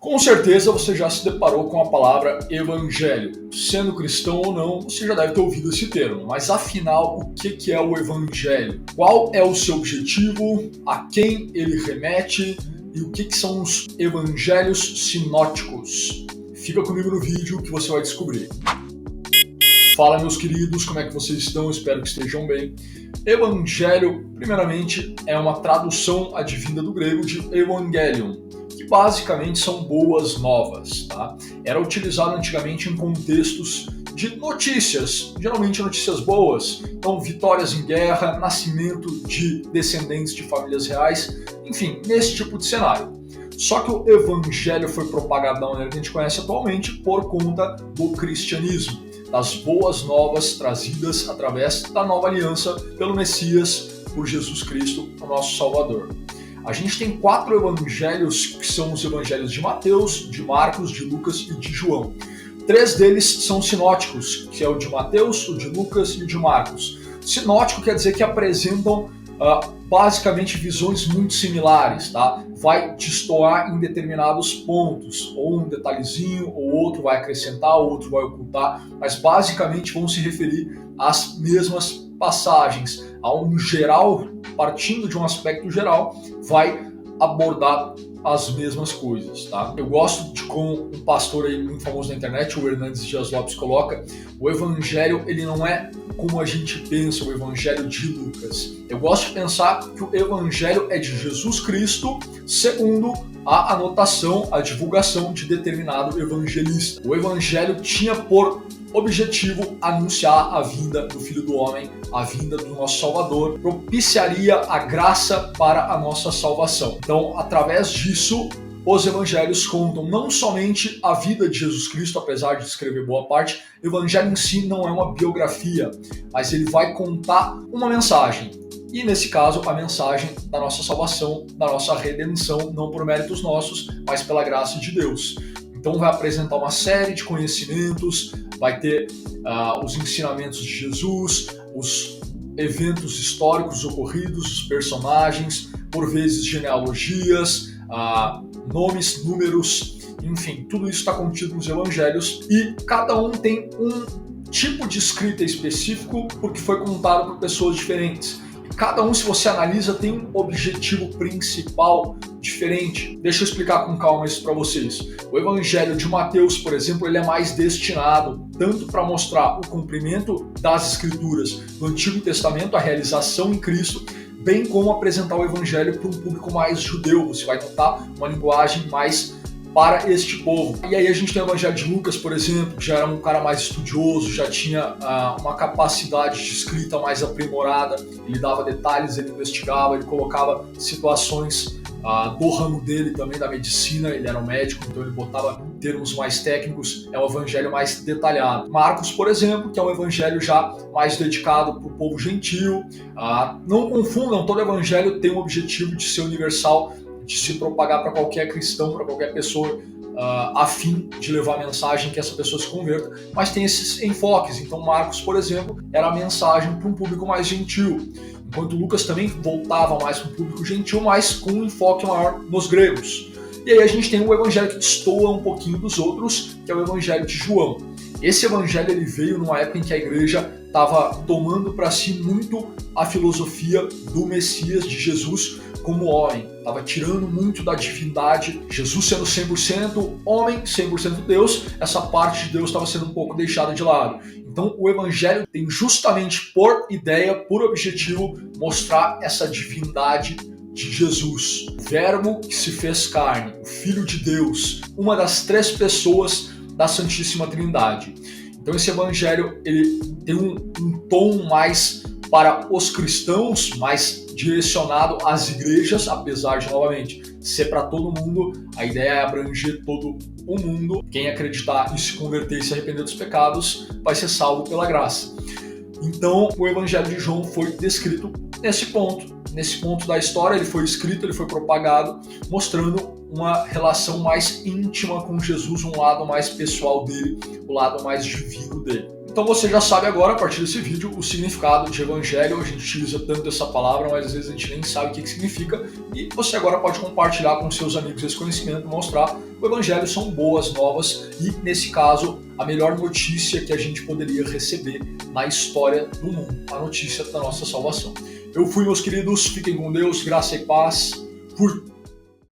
Com certeza você já se deparou com a palavra evangelho. Sendo cristão ou não, você já deve ter ouvido esse termo. Mas afinal, o que é o evangelho? Qual é o seu objetivo? A quem ele remete? E o que são os evangelhos sinóticos? Fica comigo no vídeo que você vai descobrir. Fala, meus queridos, como é que vocês estão? Espero que estejam bem. Evangelho, primeiramente, é uma tradução advinda do grego de evangelion, que basicamente são boas novas, tá? Era utilizado antigamente em contextos de notícias, geralmente notícias boas, então vitórias em guerra, nascimento de descendentes de famílias reais, enfim, nesse tipo de cenário. Só que o evangelho foi propagado da maneira que a gente conhece atualmente por conta do cristianismo, das boas novas trazidas através da nova aliança pelo Messias, por Jesus Cristo, o nosso Salvador. A gente tem 4 evangelhos que são os evangelhos de Mateus, de Marcos, de Lucas e de João. 3 deles são sinóticos, que é o de Mateus, o de Lucas e o de Marcos. Sinótico quer dizer que apresentam basicamente visões muito similares, tá? Vai destoar em determinados pontos, ou um detalhezinho, ou outro vai acrescentar, ou outro vai ocultar, mas basicamente vão se referir às mesmas passagens. A um geral, partindo de um aspecto geral, vai abordar as mesmas coisas, tá? Eu gosto de como um pastor aí muito famoso na internet, o Hernandes Dias Lopes, coloca: o evangelho, ele não é como a gente pensa, o evangelho de Lucas. Eu gosto de pensar que o evangelho é de Jesus Cristo, segundo a anotação, a divulgação de determinado evangelista. O evangelho tinha por objetivo anunciar a vinda do Filho do Homem, a vinda do nosso Salvador, propiciaria a graça para a nossa salvação. Então, através disso, os evangelhos contam não somente a vida de Jesus Cristo, apesar de descrever boa parte. O evangelho em si não é uma biografia, mas ele vai contar uma mensagem. E nesse caso, a mensagem da nossa salvação, da nossa redenção, não por méritos nossos, mas pela graça de Deus. Então vai apresentar uma série de conhecimentos, vai ter os ensinamentos de Jesus, os eventos históricos ocorridos, os personagens, por vezes genealogias, nomes, números, enfim, tudo isso está contido nos evangelhos e cada um tem um tipo de escrita específico porque foi contado por pessoas diferentes. Cada um, se você analisa, tem um objetivo principal diferente. Deixa eu explicar com calma isso para vocês. O Evangelho de Mateus, por exemplo, ele é mais destinado tanto para mostrar o cumprimento das Escrituras do Antigo Testamento, a realização em Cristo, bem como apresentar o Evangelho para um público mais judeu. Você vai notar uma linguagem mais para este povo. E aí a gente tem o Evangelho de Lucas, por exemplo, que já era um cara mais estudioso, já tinha uma capacidade de escrita mais aprimorada, ele dava detalhes, ele investigava, ele colocava situações do ramo dele também, da medicina, ele era um médico, então ele botava termos mais técnicos, é um evangelho mais detalhado. Marcos, por exemplo, que é um evangelho já mais dedicado para o povo gentil. Não confundam, todo evangelho tem um objetivo de ser universal, de se propagar para qualquer cristão, para qualquer pessoa a fim de levar a mensagem que essa pessoa se converta, mas tem esses enfoques. Então Marcos, por exemplo, era a mensagem para um público mais gentil, enquanto Lucas também voltava mais para um público gentil, mas com um enfoque maior nos gregos. E aí a gente tem o evangelho que destoa um pouquinho dos outros, que é o evangelho de João. Esse evangelho ele veio numa época em que a igreja estava tomando para si muito a filosofia do Messias, de Jesus, como homem, estava tirando muito da divindade, Jesus sendo 100% homem, 100% Deus, essa parte de Deus estava sendo um pouco deixada de lado. Então o evangelho tem justamente por ideia, por objetivo, mostrar essa divindade de Jesus, o verbo que se fez carne, o Filho de Deus, uma das 3 pessoas da Santíssima Trindade. Então esse evangelho ele tem um tom mais para os cristãos, mais direcionado às igrejas, apesar de, novamente, ser para todo mundo. A ideia é abranger todo o mundo. Quem acreditar e se converter e se arrepender dos pecados vai ser salvo pela graça. Então, o Evangelho de João foi descrito nesse ponto. Nesse ponto da história, ele foi escrito, ele foi propagado, mostrando uma relação mais íntima com Jesus, um lado mais pessoal dele, o lado mais divino dele. Então você já sabe agora, a partir desse vídeo, o significado de evangelho. A gente utiliza tanto essa palavra, mas às vezes a gente nem sabe o que significa. E você agora pode compartilhar com seus amigos esse conhecimento, mostrar que o evangelho são boas novas e, nesse caso, a melhor notícia que a gente poderia receber na história do mundo, a notícia da nossa salvação. Eu fui, meus queridos, fiquem com Deus, graça e paz. Fui!